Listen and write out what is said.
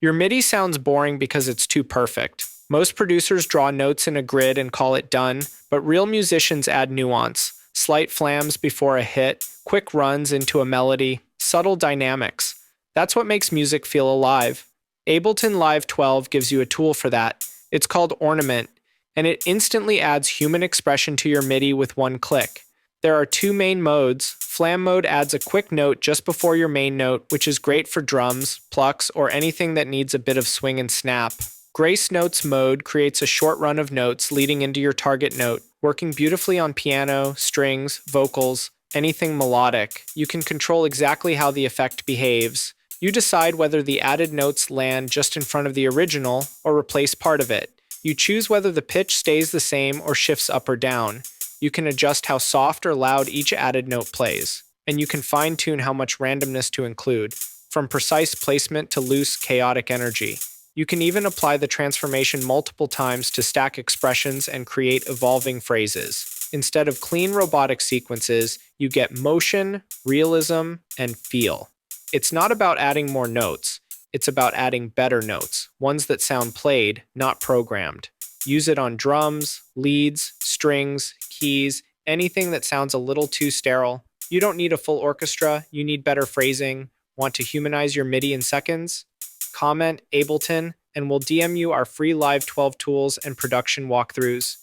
Your MIDI sounds boring because it's too perfect. Most producers draw notes in a grid and call it done, but real musicians add nuance, slight flams before a hit, quick runs into a melody, subtle dynamics. That's what makes music feel alive. Ableton Live 12 gives you a tool for that. It's called Ornament, and it instantly adds human expression to your MIDI with one click. There are two main modes. Flam mode adds a quick note just before your main note, which is great for drums, plucks, or anything that needs a bit of swing and snap. Grace Notes mode creates a short run of notes leading into your target note, working beautifully on piano, strings, vocals, anything melodic. You can control exactly how the effect behaves. You decide whether the added notes land just in front of the original or replace part of it. You choose whether the pitch stays the same or shifts up or down. You can adjust how soft or loud each added note plays, and you can fine-tune how much randomness to include, from precise placement to loose, chaotic energy. You can even apply the transformation multiple times to stack expressions and create evolving phrases. Instead of clean robotic sequences, you get motion, realism, and feel. It's not about adding more notes. It's about adding better notes, ones that sound played, not programmed. Use it on drums, leads, strings, keys, anything that sounds a little too sterile. You don't need a full orchestra, you need better phrasing. Want to humanize your MIDI in seconds? Comment Ableton, and we'll DM you our free Live 12 tools and production walkthroughs.